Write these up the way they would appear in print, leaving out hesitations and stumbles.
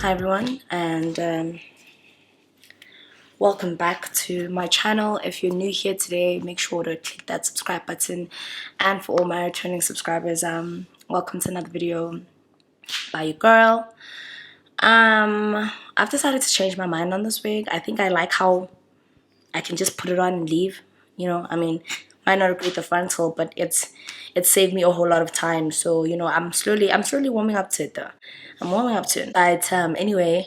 Hi everyone, and welcome back to my channel. If you're new here today, make sure to click that subscribe button, and for all my returning subscribers, welcome to another video by your girl. I've decided to change my mind on this wig. I think I like how I can just put it on and leave. You know, I mean, might not agree with the frontal, but it saved me a whole lot of time. So you know, I'm slowly warming up to it though. I'm warming up to it. But anyway,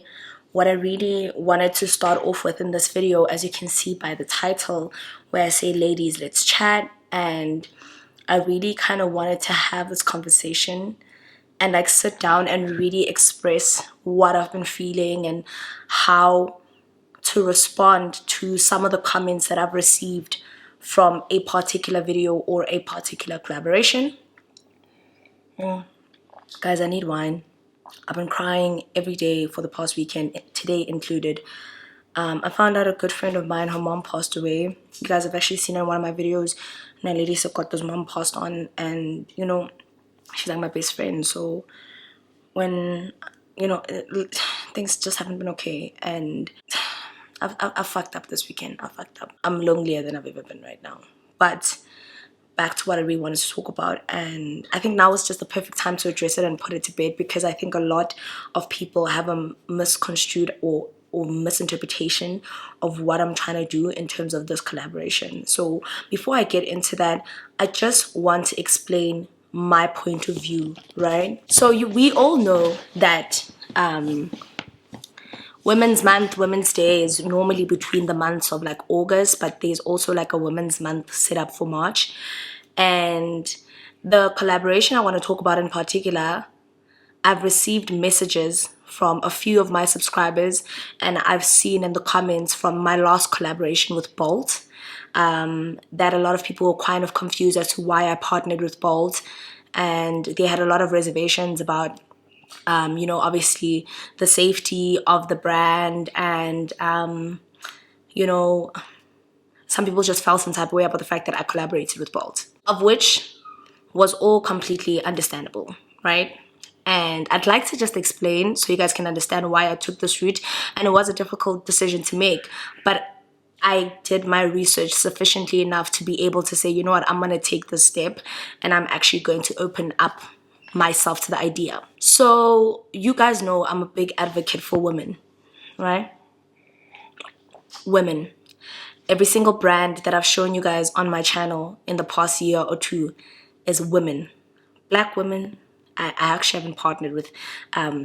what I really wanted to start off with in this video, as you can see by the title, where I say ladies, let's chat, and I really kind of wanted to have this conversation and like sit down and really express what I've been feeling and how to respond to some of the comments that I've received from a particular video or a particular collaboration. Guys, I need wine. I've been crying every day for the past weekend, today included. I found out a good friend of mine, her mom passed away. You guys have actually seen her in one of my videos. Naledi Sokoto's mom passed on, and you know, she's like my best friend. So when, you know, things just haven't been okay, and I've fucked up this weekend. I fucked up. I'm lonelier than I've ever been right now. But back to what I really wanted to talk about, and I think now is just the perfect time to address it and put it to bed, because I think a lot of people have a misconstrued or misinterpretation of what I'm trying to do in terms of this collaboration. So before I get into that, I just want to explain my point of view, right? So we all know that Women's Month, Women's Day is normally between the months of like August, but there's also like a Women's Month set up for March. And the collaboration I want to talk about in particular, I've received messages from a few of my subscribers, and I've seen in the comments from my last collaboration with Bolt that a lot of people were kind of confused as to why I partnered with Bolt, and they had a lot of reservations about you know, obviously the safety of the brand, and you know, some people just felt some type of way about the fact that I collaborated with Bolt, of which was all completely understandable, right? And I'd like to just explain so you guys can understand why I took this route, and it was a difficult decision to make, but I did my research sufficiently enough to be able to say, you know what, I'm going to take this step, and I'm actually going to open up myself to the idea. So you guys know I'm a big advocate for women, right? Women. Every single brand that I've shown you guys on my channel in the past year or two is women. Black women. I actually haven't partnered with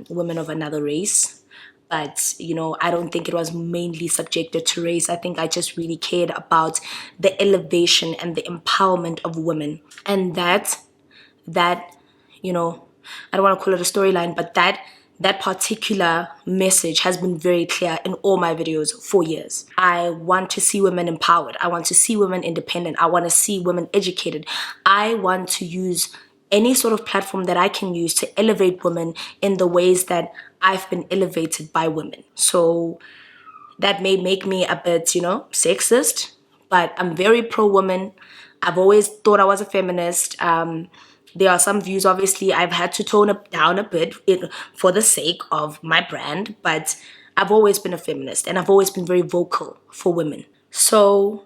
women of another race, but you know, I don't think it was mainly subjected to race. I think I just really cared about the elevation and the empowerment of women, and that you know, I don't want to call it a storyline, but that particular message has been very clear in all my videos for years. I want to see women empowered. I want to see women independent. I want to see women educated. I want to use any sort of platform that I can use to elevate women in the ways that I've been elevated by women. So that may make me a bit, you know, sexist, but I'm very pro-woman. I've always thought I was a feminist. There are some views, obviously, I've had to tone it down a bit for the sake of my brand, but I've always been a feminist, and I've always been very vocal for women. So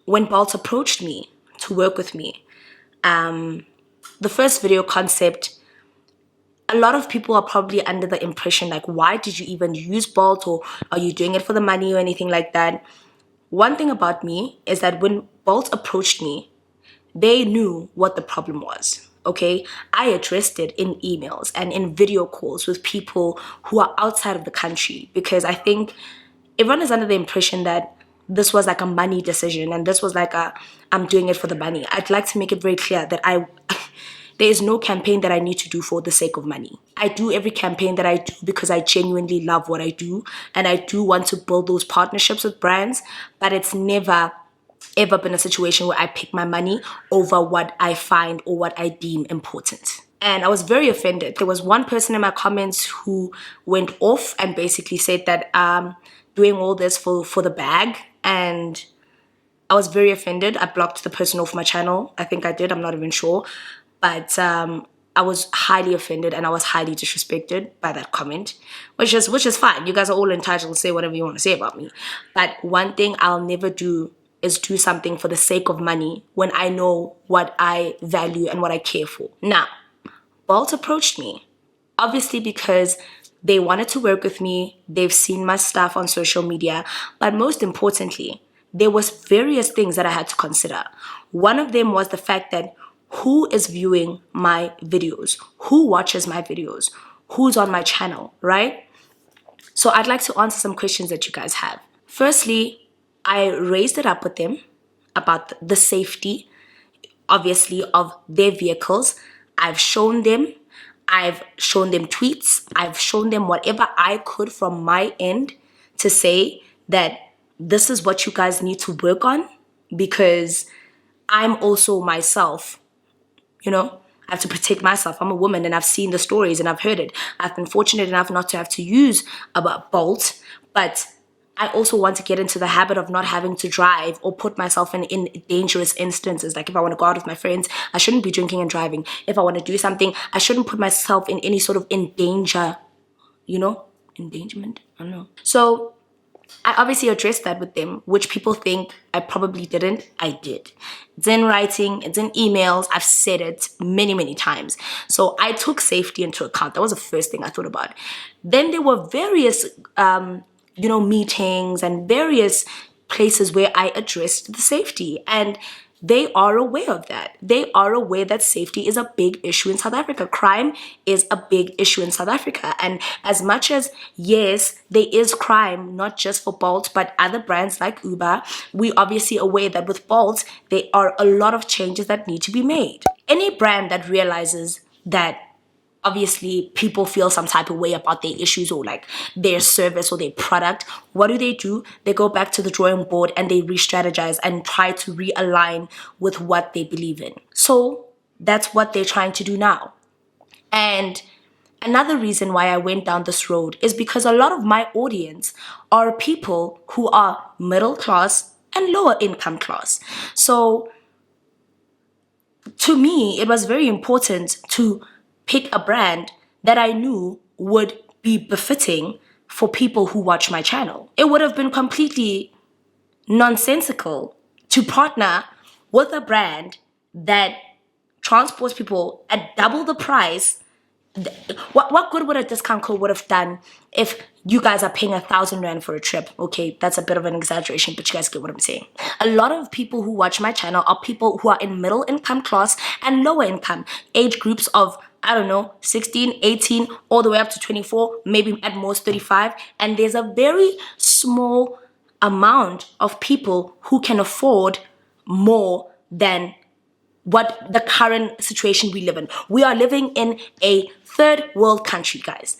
when Bolt approached me to work with me, the first video concept, a lot of people are probably under the impression like, why did you even use Bolt, or are you doing it for the money or anything like that? One thing about me is that when Bolt approached me, they knew what the problem was. Okay, I addressed it in emails and in video calls with people who are outside of the country, because I think everyone is under the impression that this was like a money decision, and this was like I'm doing it for the money. I'd like to make it very clear that there is no campaign that I need to do for the sake of money. I do every campaign that I do because I genuinely love what I do, and I do want to build those partnerships with brands, but it's never ever been a situation where I pick my money over what I find or what I deem important. And I was very offended. There was one person in my comments who went off and basically said that doing all this for the bag, and I was very offended. I blocked the person off my channel. I think I did, I'm not even sure. But I I was highly offended and I was highly disrespected by that comment, which is fine. You guys are all entitled to say whatever you want to say about me. But one thing I'll never do is do something for the sake of money when I know what I value and what I care for. Now, Bolt approached me, obviously because they wanted to work with me. They've seen my stuff on social media, but most importantly, there was various things that I had to consider. One of them was the fact that who is viewing my videos, who watches my videos, who's on my channel, right? So I'd like to answer some questions that you guys have. Firstly, I raised it up with them about the safety, obviously, of their vehicles. I've shown them tweets, I've shown them whatever I could from my end to say that this is what you guys need to work on, because I'm also myself, you know? I have to protect myself. I'm a woman and I've seen the stories and I've heard it. I've been fortunate enough not to have to use a Bolt, but I also want to get into the habit of not having to drive or put myself in dangerous instances. Like if I want to go out with my friends, I shouldn't be drinking and driving. If I want to do something, I shouldn't put myself in any sort of endangerment. I don't know. So I obviously addressed that with them, which people think I probably didn't. I did. It's in writing, it's in emails. I've said it many, many times. So I took safety into account. That was the first thing I thought about. Then there were various meetings and various places where I addressed the safety, and they are aware of that. They are aware that safety is a big issue in South Africa. Crime is a big issue in South Africa. And as much as, yes, there is crime, not just for Bolt, but other brands like Uber, we obviously aware that with Bolt, there are a lot of changes that need to be made. Any brand that realizes that obviously people feel some type of way about their issues or like their service or their product, what do? They go back to the drawing board and they re-strategize and try to realign with what they believe in. So that's what they're trying to do now. And another reason why I went down this road is because a lot of my audience are people who are middle class and lower income class. So to me, it was very important to pick a brand that I knew would be befitting for people who watch my channel. It would have been completely nonsensical to partner with a brand that transports people at double the price. What good would a discount code would have done if you guys are paying 1,000 Rand for a trip? Okay, that's a bit of an exaggeration, but you guys get what I'm saying. A lot of people who watch my channel are people who are in middle income class and lower income, age groups of 16, 18, all the way up to 24, maybe at most 35. And there's a very small amount of people who can afford more than what the current situation we live in. We are living in a third world country, guys.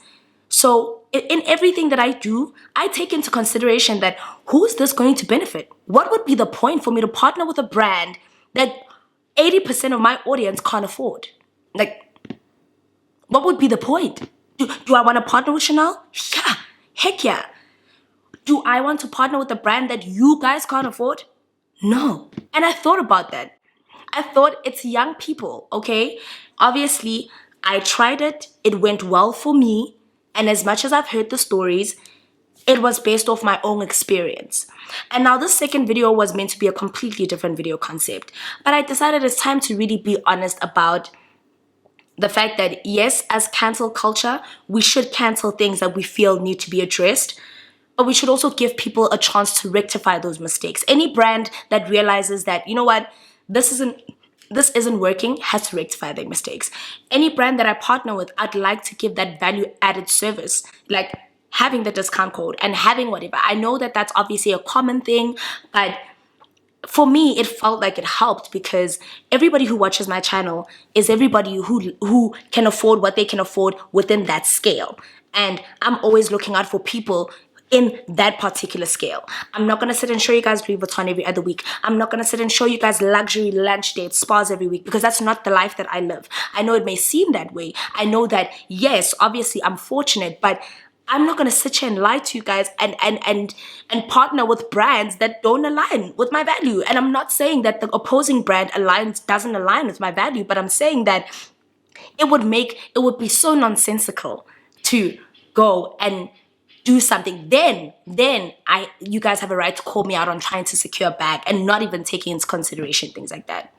So in everything that I do, I take into consideration that who is this going to benefit? What would be the point for me to partner with a brand that 80% of my audience can't afford? Like, what would be the point? Do I want to partner with Chanel? Yeah, heck yeah. Do I want to partner with a brand that you guys can't afford? No. And I thought about that. I thought it's young people, okay? Obviously, I tried it. It went well for me. And as much as I've heard the stories, it was based off my own experience. And now this second video was meant to be a completely different video concept. But I decided it's time to really be honest about the fact that, yes, as cancel culture, we should cancel things that we feel need to be addressed, but we should also give people a chance to rectify those mistakes. Any brand that realizes that, you know what, this isn't working has to rectify their mistakes. Any brand that I partner with, I'd like to give that value-added service, like having the discount code and having whatever. I know that that's obviously a common thing, but for me, it felt like it helped because everybody who watches my channel is everybody who can afford what they can afford within that scale. And I'm always looking out for people in that particular scale. I'm not going to sit and show you guys Louis Vuitton every other week. I'm not going to sit and show you guys luxury lunch dates, spas every week, because that's not the life that I live. I know it may seem that way. I know that, yes, obviously I'm fortunate, but I'm not going to sit here and lie to you guys and partner with brands that don't align with my value. And I'm not saying that the opposing brand doesn't align with my value, but I'm saying that It would be so nonsensical to go and do something. Then you guys have a right to call me out on trying to secure a bag and not even taking into consideration things like that.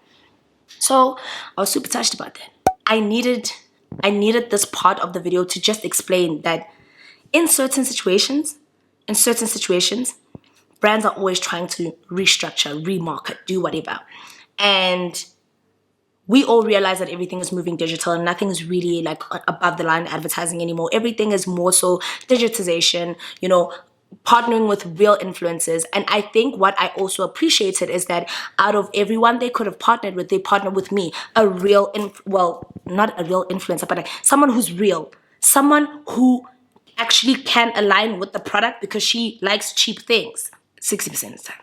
So I was super touched about that. I needed this part of the video to just explain that in certain situations, brands are always trying to restructure, remarket, do whatever. And we all realize that everything is moving digital and nothing is really like above the line advertising anymore. Everything is more so digitization, you know, partnering with real influencers. And I think what I also appreciated is that out of everyone they could have partnered with, they partnered with me, a real, not a real influencer, but like someone who's real, someone who actually can align with the product because she likes cheap things 60% of the time.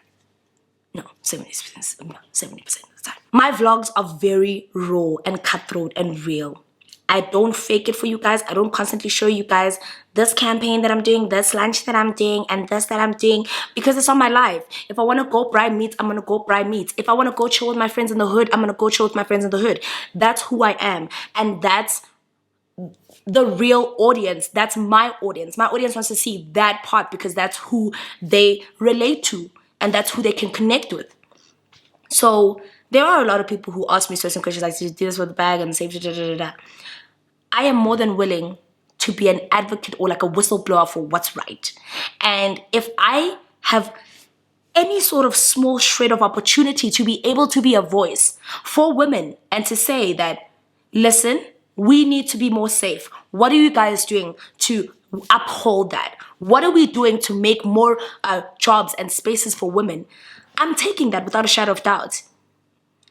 No, 70%, no, 70% of the time. My vlogs are very raw and cutthroat and real. I don't fake it for you guys. I don't constantly show you guys this campaign that I'm doing, this lunch that I'm doing, and this that I'm doing, because it's on my life. If I want to go buy meat, I'm going to go buy meat. If I want to go chill with my friends in the hood, I'm going to go chill with my friends in the hood. That's who I am. And that's the real audience. That's my audience. My audience wants to see that part because that's who they relate to and that's who they can connect with. So there are a lot of people who ask me certain questions like, do this with the bag and save da. I am more than willing to be an advocate or like a whistleblower for what's right. And if I have any sort of small shred of opportunity to be able to be a voice for women and to say that, listen, we need to be more safe. What are you guys doing to uphold that? What are we doing to make more jobs and spaces for women? I'm taking that without a shadow of doubt.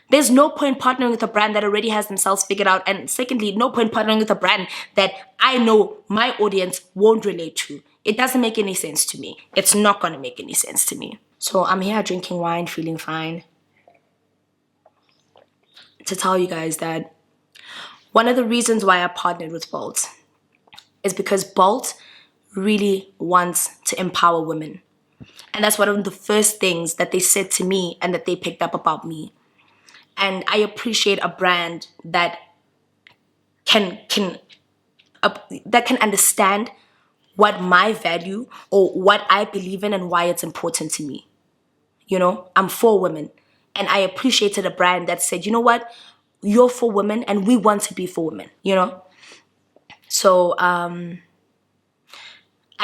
There's no point partnering with a brand that already has themselves figured out. And secondly, no point partnering with a brand that I know my audience won't relate to. It doesn't make any sense to me. It's not going to make any sense to me. So I'm here drinking wine, feeling fine, to tell you guys that one of the reasons why I partnered with Bolt is because Bolt really wants to empower women. And that's one of the first things that they said to me and that they picked up about me. And I appreciate a brand that can understand what my value or what I believe in and why it's important to me. You know, I'm for women. And I appreciated a brand that said, you know what, you're for women and we want to be for women, you know? So I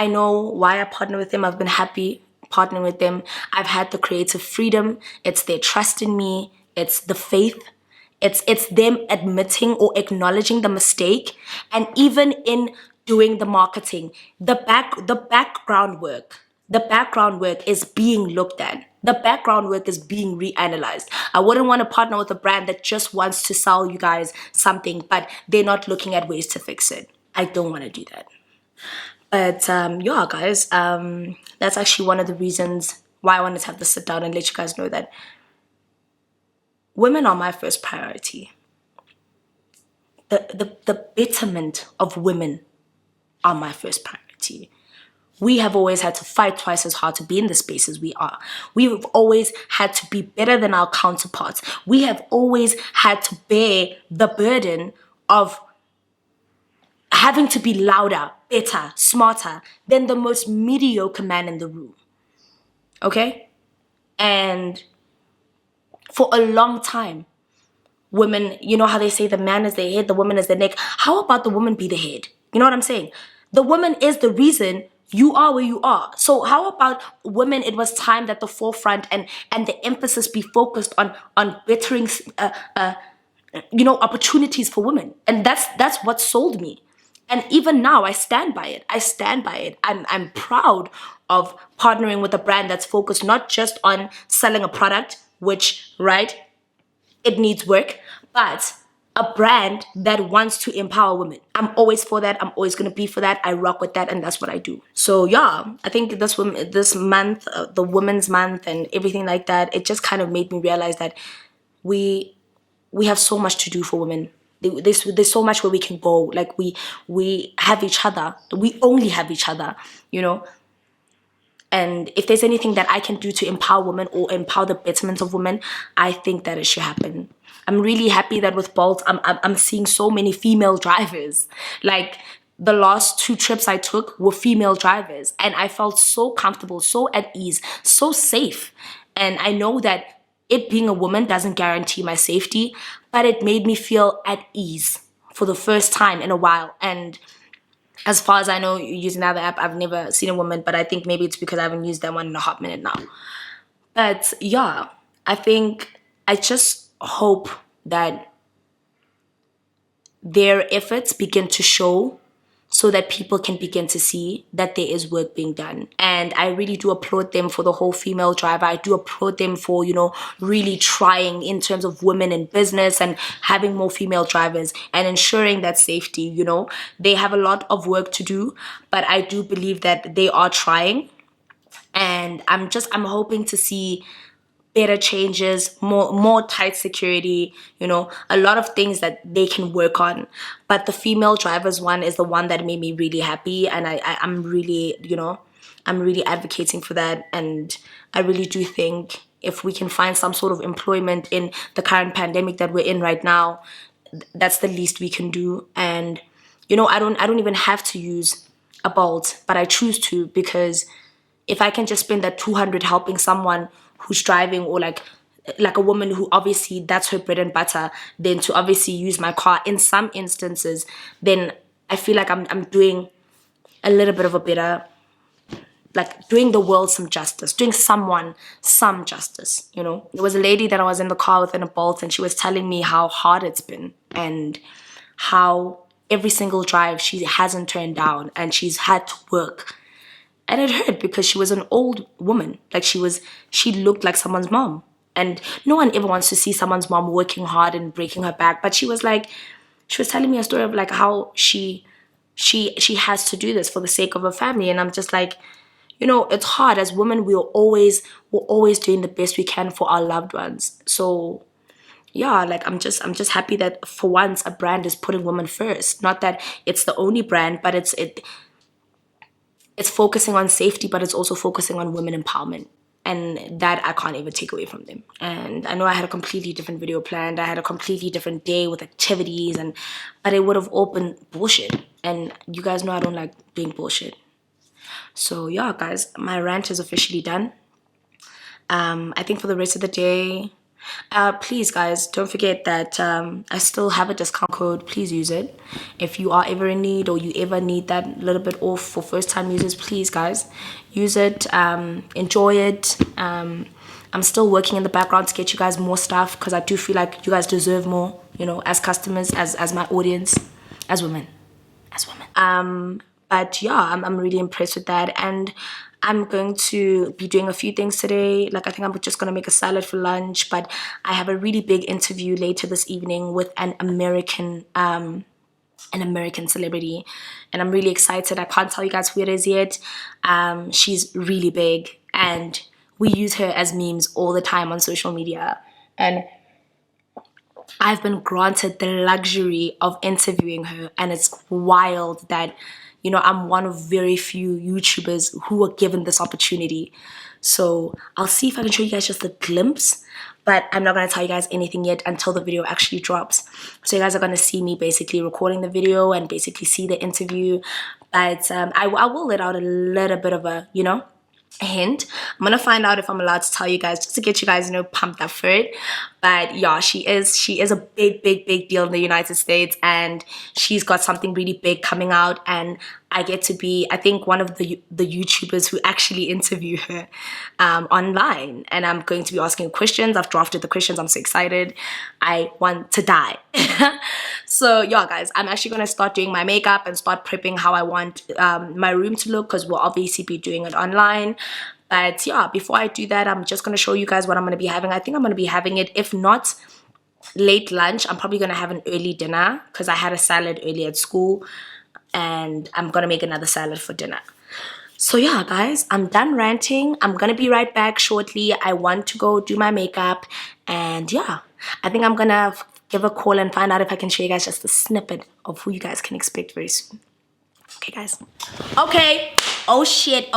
know why I partner with them. I've been happy partnering with them. I've had the creative freedom. It's their trust in me. It's the faith. It's them admitting or acknowledging the mistake. And even in doing the marketing, the background work is being looked at. The background work is being reanalyzed. I wouldn't want to partner with a brand that just wants to sell you guys something, but they're not looking at ways to fix it. I don't want to do that. But yeah, guys, that's actually one of the reasons why I wanted to have this sit down and let you guys know that women are my first priority. The betterment of women are my first priority. We have always had to fight twice as hard to be in the spaces we are. We've always had to be better than our counterparts. We have always had to bear the burden of having to be louder, better, smarter than the most mediocre man in the room. Okay? And for a long time, women, you know how they say the man is the head, the woman is the neck. How about the woman be the head? You know what I'm saying? The woman is the reason you are where you are. So how about women, it was time that the forefront and the emphasis be focused on bettering opportunities for women. And that's what sold me. And even now, I stand by it. I'm proud of partnering with a brand that's focused not just on selling a product, which, right, it needs work, but a brand that wants to empower women. I'm always for that. I'm always going to be for that. I rock with that, and that's what I do. So yeah, I think this month, the Women's Month and everything like that, it just kind of made me realize that we have so much to do for women. There's so much where we can go. Like we have each other. We only have each other, you know. And if there's anything that I can do to empower women or empower the betterment of women, I think that it should happen. I'm really happy that with Bolt, I'm seeing so many female drivers. Like, the last 2 trips I took were female drivers, and I felt so comfortable, so at ease, so safe. And I know that it being a woman doesn't guarantee my safety, but it made me feel at ease for the first time in a while. And as far as I know, using the other app, I've never seen a woman, but I think maybe it's because I haven't used that one in a hot minute now. But yeah, I just hope that their efforts begin to show so that people can begin to see that there is work being done. And I really do applaud them for the whole female driver. I do applaud them for, really trying in terms of women in business and having more female drivers and ensuring that safety, They have a lot of work to do, but I do believe that they are trying. And I'm hoping to see better changes, more tight security, a lot of things that they can work on. But the female drivers one is the one that made me really happy, and I'm really, I'm really advocating for that. And I really do think if we can find some sort of employment in the current pandemic that we're in right now, that's the least we can do. And I don't even have to use a Bolt, but I choose to, because if I can just spend that 200 helping someone who's driving, or like a woman who obviously that's her bread and butter, then to obviously use my car in some instances, then I feel like I'm doing a little bit of a better, like doing the world some justice, doing someone some justice, There was a lady that I was in the car with in a Bolt, and she was telling me how hard it's been and how every single drive she hasn't turned down and she's had to work. And it hurt because she was an old woman. Like, she looked like someone's mom. And no one ever wants to see someone's mom working hard and breaking her back. But she was telling me a story of like how she has to do this for the sake of her family. And I'm just like, it's hard. As women, we're always doing the best we can for our loved ones. So yeah, like I'm just happy that for once a brand is putting women first. Not that it's the only brand, but it's focusing on safety, but it's also focusing on women empowerment. And that I can't ever take away from them. And I know I had a completely different video planned. I had a completely different day with activities, but it would have all been bullshit. And you guys know I don't like doing bullshit. So yeah, guys, my rant is officially done. I think for the rest of the day, please guys, don't forget that I still have a discount code. Please use it if you are ever in need, or you ever need that little bit off for first time users. Please guys, use it, enjoy it. I'm still working in the background to get you guys more stuff, because I do feel like you guys deserve more, as customers, as my audience, as women. But yeah, I'm really impressed with that. And I'm going to be doing a few things today. Like, I think I'm just going to make a salad for lunch, but I have a really big interview later this evening with an American celebrity, and I'm really excited. I can't tell you guys who it is yet. She's really big, and we use her as memes all the time on social media. And I've been granted the luxury of interviewing her, and it's wild that I'm one of very few YouTubers who are given this opportunity. So I'll see if I can show you guys just a glimpse, but I'm not going to tell you guys anything yet until the video actually drops. So you guys are going to see me basically recording the video and basically see the interview. But I will let out a little bit of a, a hint. I'm gonna find out if I'm allowed to tell you guys, just to get you guys pumped up for it. But yeah, she is a big deal in the United States, and she's got something really big coming out, and I get to be, I think, one of the YouTubers who actually interview her online, and I'm going to be asking questions. I've drafted the questions. I'm so excited. I want to die. So yeah, guys, I'm actually going to start doing my makeup and start prepping how I want my room to look, because we'll obviously be doing it online. But yeah, before I do that, I'm just going to show you guys what I'm going to be having. I think I'm going to be having it, if not late lunch, I'm probably going to have an early dinner, because I had a salad early at school, and I'm going to make another salad for dinner. So yeah, guys, I'm done ranting. I'm going to be right back shortly. I want to go do my makeup, and yeah, I think I'm going to give a call and find out if I can show you guys just a snippet of who you guys can expect very soon. Okay, guys. Okay. Oh shit.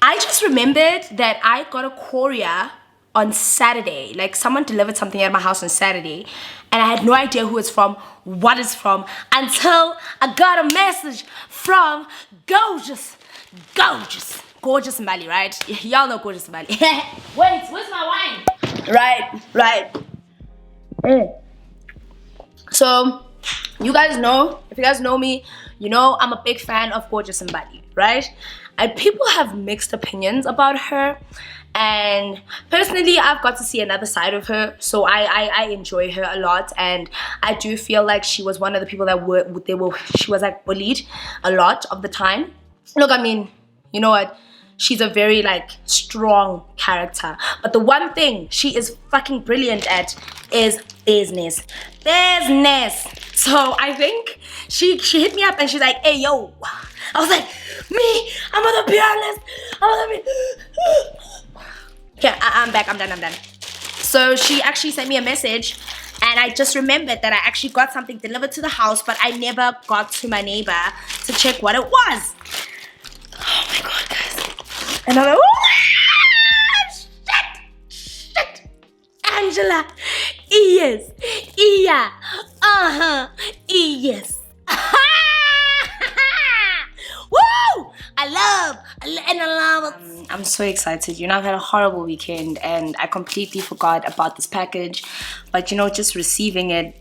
I just remembered that I got a courier on Saturday. Like someone delivered something at my house on Saturday, and I had no idea who it's from, what it's from, until I got a message from gorgeous Mali, right? Y'all know gorgeous Mali. Wait, where's my wine? Right. So, you guys know, if you guys know me, you know I'm a big fan of gorgeous Mbali, right? And people have mixed opinions about her. And personally, I've got to see another side of her, so I enjoy her a lot. And I do feel like she was one of the people that she was like bullied a lot of the time. Look, I mean, you know what? She's a very like strong character, but the one thing she is fucking brilliant at is business. So I think she hit me up and she's like, hey yo. I was like, me, I'm on the PR list. Okay, I'm back. I'm done. So she actually sent me a message, and I just remembered that I actually got something delivered to the house, but I never got to my neighbor to check what it was. Oh my god, guys. And I'm like, shit. Angela. Yes. Yeah. Yes. Woo! I love. I'm so excited. You know, I've had a horrible weekend and I completely forgot about this package. But you know, just receiving it.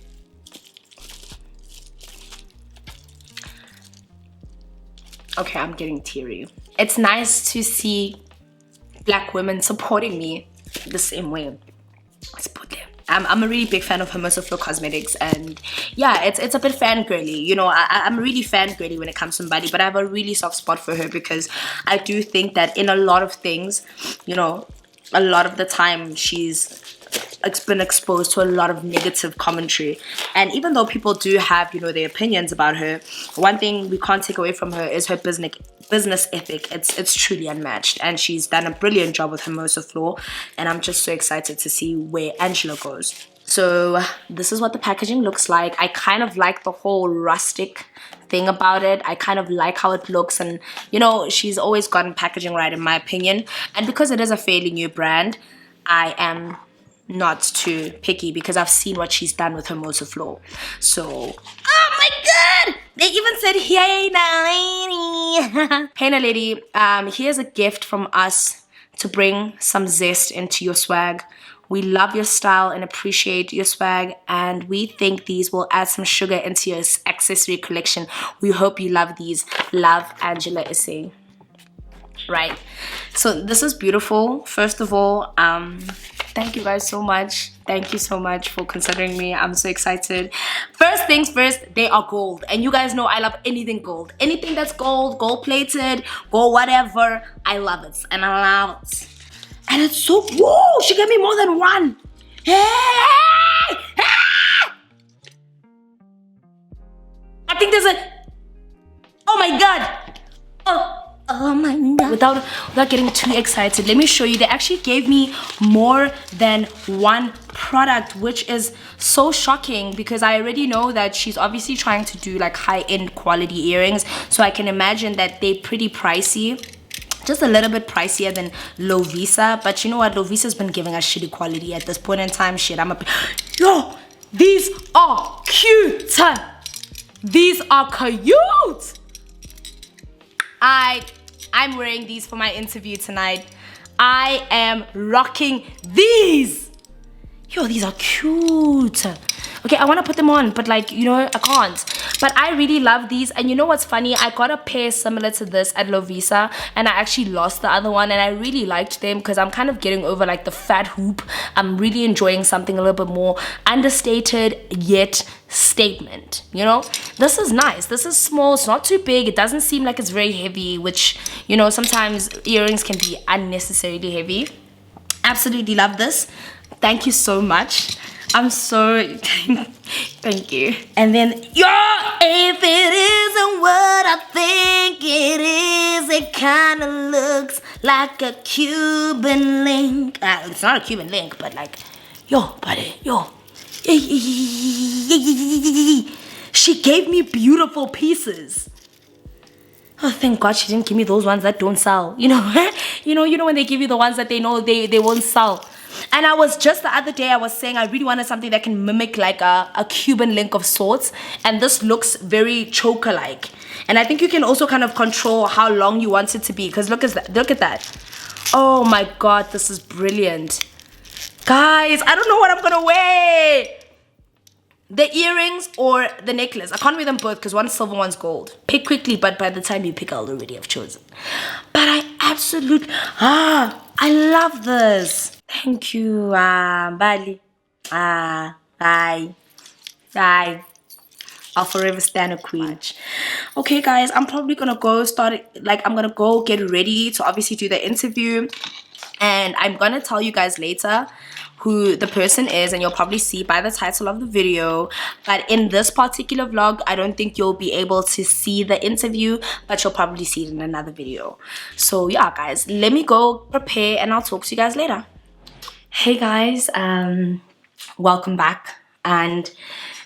Okay, I'm getting teary. It's nice to see black women supporting me the same way. Support them. I'm a really big fan of Hermoso Flow Cosmetics, and yeah, it's a bit fangirly. You know, I'm really fangirly when it comes to somebody, but I have a really soft spot for her because I do think that in a lot of things, you know, a lot of the time she's been exposed to a lot of negative commentary. And even though people do have, you know, their opinions about her, one thing we can't take away from her is her business ethic. It's truly unmatched, and she's done a brilliant job with Hermoso Flow, and I'm just so excited to see where Angela goes. So this is what the packaging looks like. I kind of like the whole rustic thing about it. I kind of like how it looks, and you know, she's always gotten packaging right in my opinion. And because it is a fairly new brand, I am not too picky because I've seen what she's done with Hermoso Flow. So, oh my god! They even said, hey Naledi. Hey Naledi, here's a gift from us to bring some zest into your swag. We love your style and appreciate your swag, and we think these will add some sugar into your accessory collection. We hope you love these. Love, Angela is saying. Right, so this is beautiful. First of all, thank you guys so much. Thank you so much for considering me. I'm so excited. First things first, they are gold, and you guys know I love anything gold. Anything that's gold plated, gold whatever, I love it, and I love it. And it's so, whoa, she gave me more than one. Hey! I think there's a, oh my god. Oh my god. Without getting too excited, let me show you. They actually gave me more than one product, which is so shocking because I already know that she's obviously trying to do like high-end quality earrings, so I can imagine that they're pretty pricey. Just a little bit pricier than Lovisa, but you know what? Lovisa's been giving us shitty quality at this point in time. Shit, yo, these are cute. These are cute. I'm wearing these for my interview tonight. I am rocking these. Yo, these are cute. Okay, I want to put them on, but like, you know, I can't. But I really love these. And you know what's funny? I got a pair similar to this at Lovisa, and I actually lost the other one, and I really liked them because I'm kind of getting over like the fat hoop. I'm really enjoying something a little bit more understated yet statement. You know, this is nice. This is small. It's not too big. It doesn't seem like it's very heavy, which, you know, sometimes earrings can be unnecessarily heavy. Absolutely love this. Thank you so much. I'm so thank you. And then, if it isn't what I think it is, it kind of looks like a Cuban link. It's not a Cuban link, but like, buddy, she gave me beautiful pieces. Oh, thank God she didn't give me those ones that don't sell. You know, you know when they give you the ones that they know they won't sell. And I was just the other day I was saying I really wanted something that can mimic like a Cuban link of sorts, and this looks very choker like. And I think you can also kind of control how long you want it to be, because look at that, look at that. Oh my God, this is brilliant. Guys, I don't know what I'm gonna wear. The earrings or the necklace. I can't wear them both because one's silver, one's gold. Pick quickly, but by the time you pick, I'll already have chosen. But I love this. Thank you, Bali. Bye. Bye. I'll forever stand a queen. Okay, guys, I'm probably gonna go I'm gonna go get ready to obviously do the interview. And I'm gonna tell you guys later who the person is, and you'll probably see by the title of the video. But in this particular vlog, I don't think you'll be able to see the interview, but you'll probably see it in another video. So yeah, guys, let me go prepare and I'll talk to you guys later. Hey guys, welcome back. And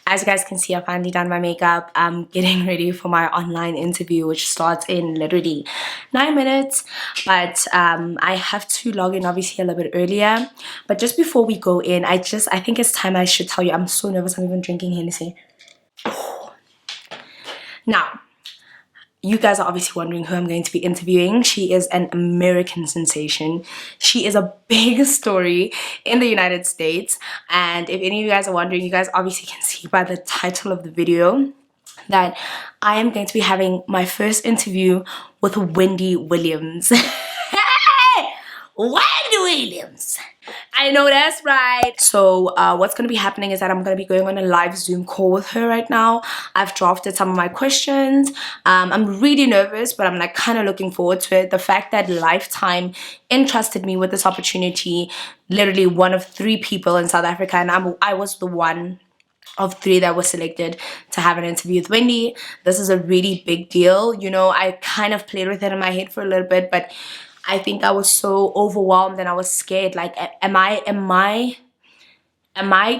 as you guys can see, I've finally done my makeup. I'm getting ready for my online interview, which starts in literally 9 minutes. But I have to log in obviously a little bit earlier. But just before we go in, I think it's time I should tell you, I'm so nervous. I'm even drinking Hennessy. Now, you guys are obviously wondering who I'm going to be interviewing. She is an American sensation. She is a big story in the United States. And if any of you guys are wondering, you guys obviously can see by the title of the video that I am going to be having my first interview with Wendy Williams. Wendy Williams. I know that's right. So what's going to be happening is that I'm going to be going on a live Zoom call with her right now. I've drafted some of my questions. I'm really nervous, but I'm like kind of looking forward to it. The fact that Lifetime entrusted me with this opportunity, literally one of 3 people in South Africa, and I was the one of 3 that was selected to have an interview with Wendy. This is a really big deal. You know, I kind of played with it in my head for a little bit, but I think I was so overwhelmed and I was scared. Like, am I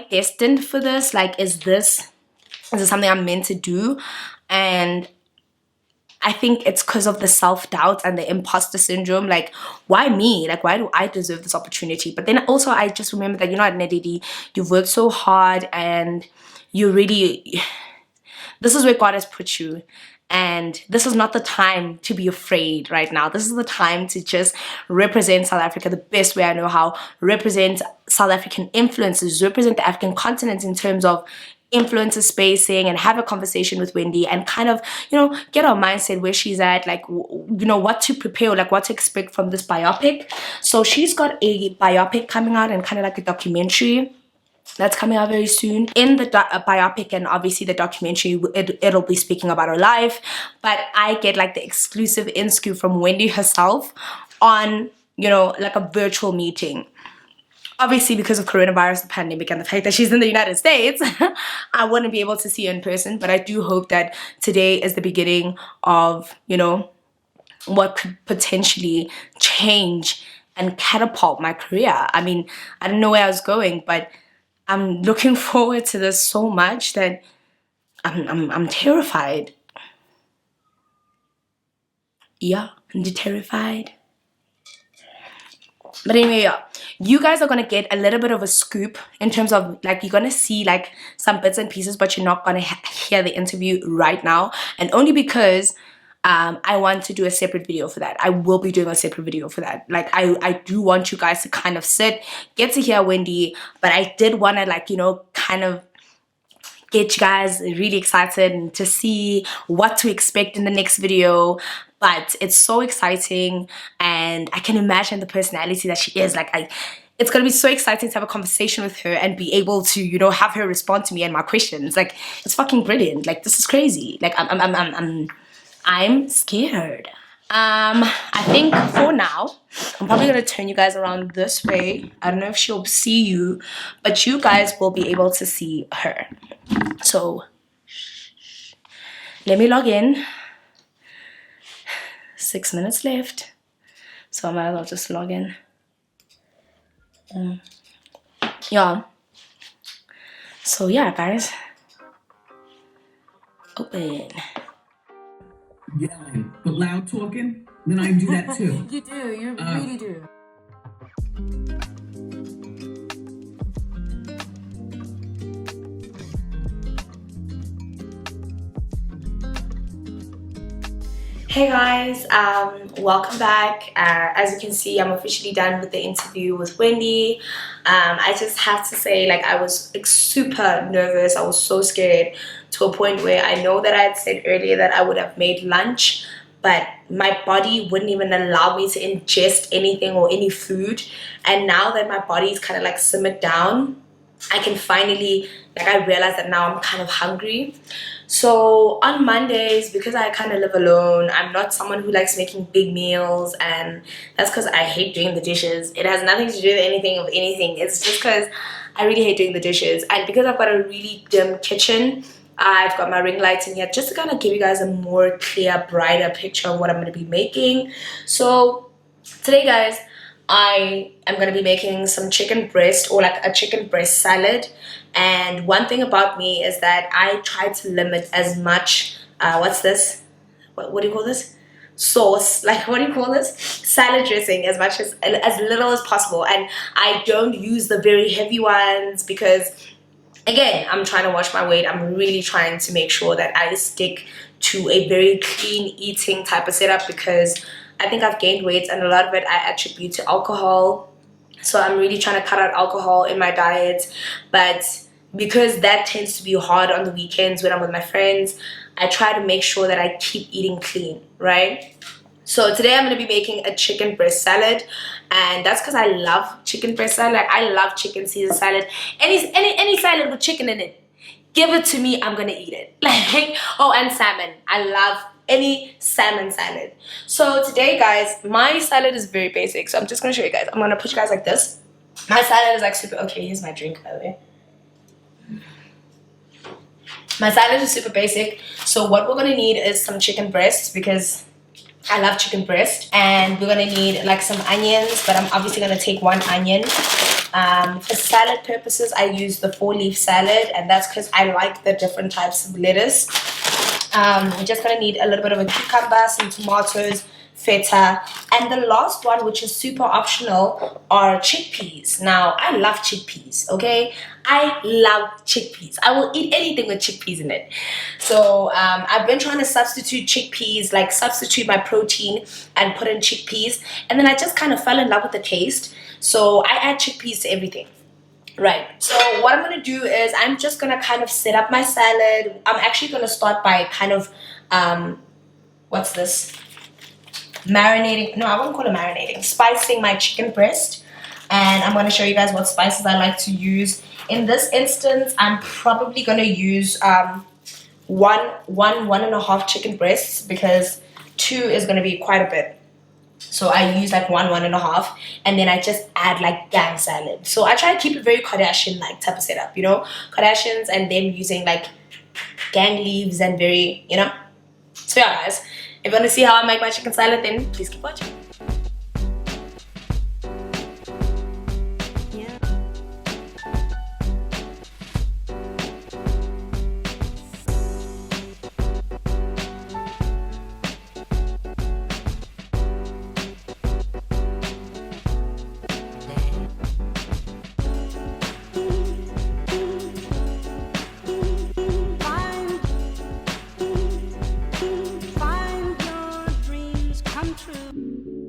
destined for this? Like, is this something I'm meant to do? And I think it's because of the self-doubt and the imposter syndrome. Like, why me? Like, why do I deserve this opportunity? But then also I just remember that, you know, at Naledi, you've worked so hard and you really, this is where God has put you. And this is not the time to be afraid right now. This is the time to just represent South Africa the best way I know how, represent South African influences, represent the African continent in terms of influencer spacing, and have a conversation with Wendy and kind of, you know, get our mindset where she's at, like, you know, what to prepare, like what to expect from this biopic. So she's got a biopic coming out and kind of like a documentary that's coming out very soon. In the biopic and obviously the documentary, it'll be speaking about her life, but I get like the exclusive in-scoop from Wendy herself on, you know, like a virtual meeting. Obviously, because of coronavirus, the pandemic, and the fact that she's in the United States, I wouldn't be able to see her in person, but I do hope that today is the beginning of, you know, what could potentially change and catapult my career. I mean, I don't know where I was going, but I'm looking forward to this so much that I'm terrified. Yeah, I'm terrified. But anyway, yeah, you guys are gonna get a little bit of a scoop in terms of, like, you're gonna see like some bits and pieces, but you're not gonna hear the interview right now, and only because I want to do a separate video for that. I will be doing a separate video for that. Like, I do want you guys to kind of get to hear Wendy, but I did want to, like, you know, kind of get you guys really excited and to see what to expect in the next video. But it's so exciting, and I can imagine the personality that she is. Like, it's gonna be so exciting to have a conversation with her and be able to, you know, have her respond to me and my questions. Like, it's fucking brilliant. Like, this is crazy. Like, I'm scared. I think for now, I'm probably gonna turn you guys around this way. I don't know if she'll see you, but you guys will be able to see her. So let me log in. 6 minutes left, so I might as well just log in. Yeah. So yeah, guys. Open. yelling, but loud talking, then I do that too. You do, you really do. Hey guys, welcome back. As you can see, I'm officially done with the interview with Wendy. I just have to say, like, I was like, super nervous. I was so scared to a point where I know that I had said earlier that I would have made lunch, but my body wouldn't even allow me to ingest anything or any food. And now that my body is kind of like simmered down, I can finally, like, I realize that now I'm kind of hungry. So on Mondays, because I kind of live alone, I'm not someone who likes making big meals, and that's because I hate doing the dishes. It has nothing to do with anything. It's just because I really hate doing the dishes. And because I've got a really dim kitchen, I've got my ring lights in here just to kind of give you guys a more clear, brighter picture of what I'm going to be making. So today, guys, I am going to be making some chicken breast, or like a chicken breast salad. And one thing about me is that I try to limit as much, what's this? What do you call this? Sauce, like, what do you call this? Salad dressing, as little as possible. And I don't use the very heavy ones because, again, I'm trying to watch my weight. I'm really trying to make sure that I stick to a very clean eating type of setup, because I think I've gained weight, and a lot of it I attribute to alcohol. So I'm really trying to cut out alcohol in my diet. But because that tends to be hard on the weekends when I'm with my friends, I try to make sure that I keep eating clean, right? So today I'm going to be making a chicken breast salad, and that's because I love chicken breast salad. Like, I love chicken Caesar salad. Any salad with chicken in it, give it to me, I'm gonna eat it. Like, oh, and salmon. I love any salmon salad. So today, guys, my salad is very basic. So I'm just gonna show you guys. I'm gonna put you guys like this. My salad is like super, okay, here's my drink, by the way. My salad is super basic. So what we're gonna need is some chicken breasts, because I love chicken breast. And we're gonna need like some onions, but I'm obviously gonna take one onion. For salad purposes, I use the 4-leaf salad, and that's because I like the different types of lettuce. We're just gonna need a little bit of a cucumber, some tomatoes, feta, and the last one, which is super optional, are chickpeas. Now, I love chickpeas, okay? I love chickpeas. I will eat anything with chickpeas in it. So I've been trying to substitute chickpeas, like substitute my protein and put in chickpeas, and then I just kind of fell in love with the taste. So I add chickpeas to everything. Right, so what I'm going to do is I'm just going to kind of set up my salad. I'm actually going to start by kind of, what's this? Marinating, no, I won't call it marinating, spicing my chicken breast. And I'm going to show you guys what spices I like to use. In this instance, I'm probably going to use one and a half chicken breasts, because 2 is going to be quite a bit. So I use like one and a half, and then I just add like gang salad. So I try to keep it very Kardashian-like type of setup, you know, Kardashians, and them using like gang leaves and very, you know. So yeah, guys, if you want to see how I make my chicken salad, then please keep watching. Find your dreams come true.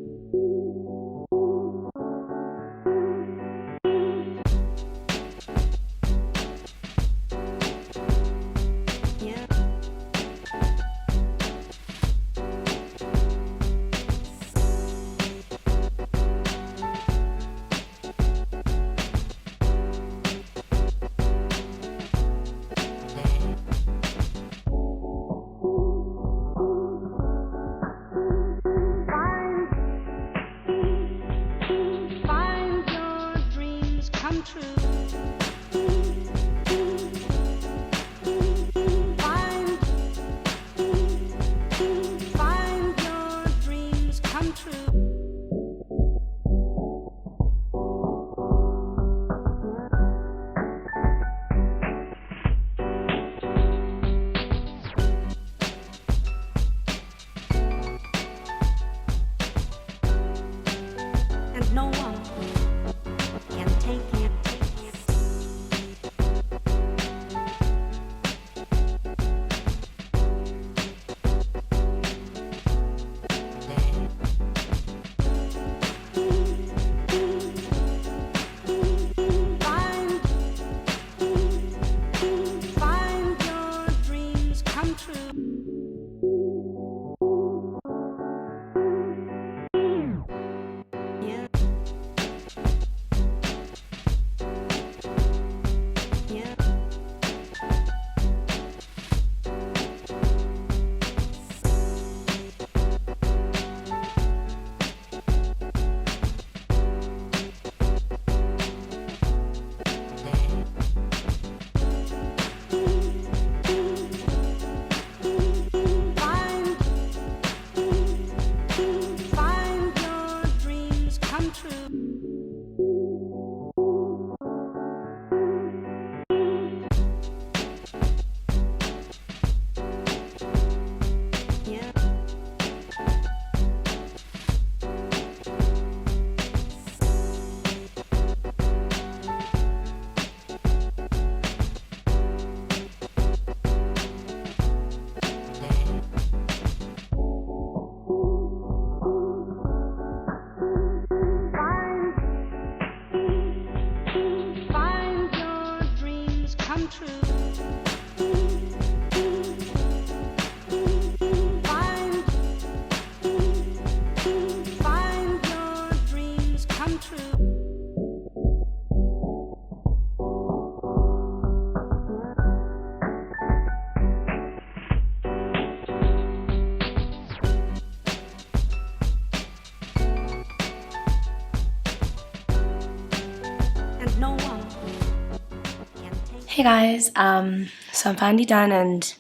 Hey guys, so I'm finally done, and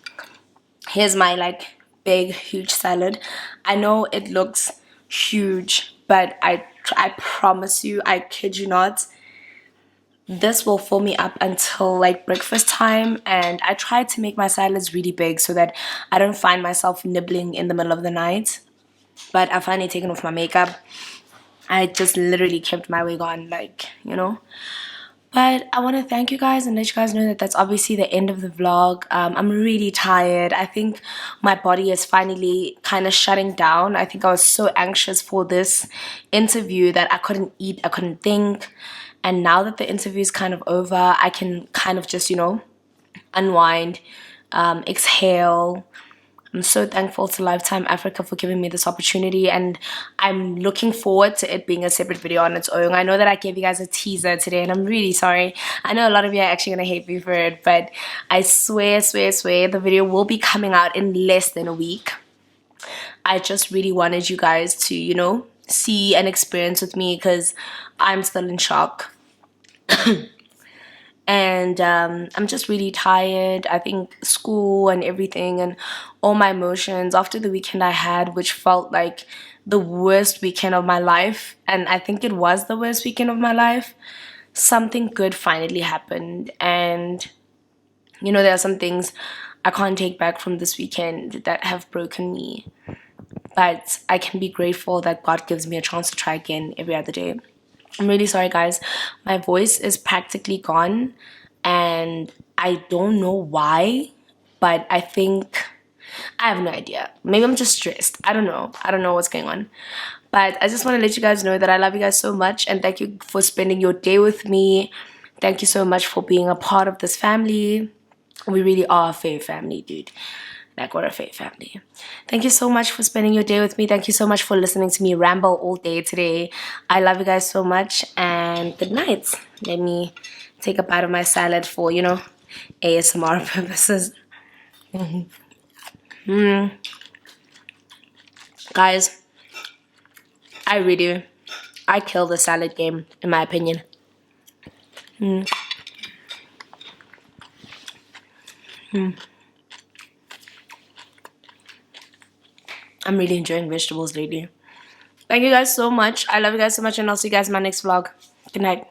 here's my like big huge salad. I know it looks huge, but I promise you, I kid you not, this will fill me up until like breakfast time. And I try to make my salads really big so that I don't find myself nibbling in the middle of the night. But I finally taken off my makeup. I just literally kept my wig on, like, you know. But I want to thank you guys and let you guys know that that's obviously the end of the vlog. I'm really tired. I think my body is finally kind of shutting down. I think I was so anxious for this interview that I couldn't eat, I couldn't think. And now that the interview is kind of over, I can kind of just, you know, unwind, exhale. I'm so thankful to Lifetime Africa for giving me this opportunity, and I'm looking forward to it being a separate video on its own. I know that I gave you guys a teaser today, and I'm really sorry. I know a lot of you are actually going to hate me for it, but I swear, the video will be coming out in less than a week. I just really wanted you guys to, you know, see and experience with me, because I'm still in shock. And I'm just really tired. I think school and everything and all my emotions after the weekend I had, which felt like the worst weekend of my life, and I think it was the worst weekend of my life, something good finally happened. And you know, there are some things I can't take back from this weekend that have broken me, but I can be grateful that God gives me a chance to try again every other day. I'm really sorry guys, my voice is practically gone, and I don't know why, but I think, I have no idea, maybe I'm just stressed. I don't know what's going on. But I just want to let you guys know that I love you guys so much, and thank you for spending your day with me. Thank you so much for being a part of this family. We really are a fave family, dude. Like, what a fave family. Thank you so much for spending your day with me. Thank you so much for listening to me ramble all day today. I love you guys so much, and good night. Let me take a bite of my salad for, you know, ASMR purposes. Guys, I kill the salad game, in my opinion. I'm really enjoying vegetables lately. Thank you guys so much. I love you guys so much, and I'll see you guys in my next vlog. Good night.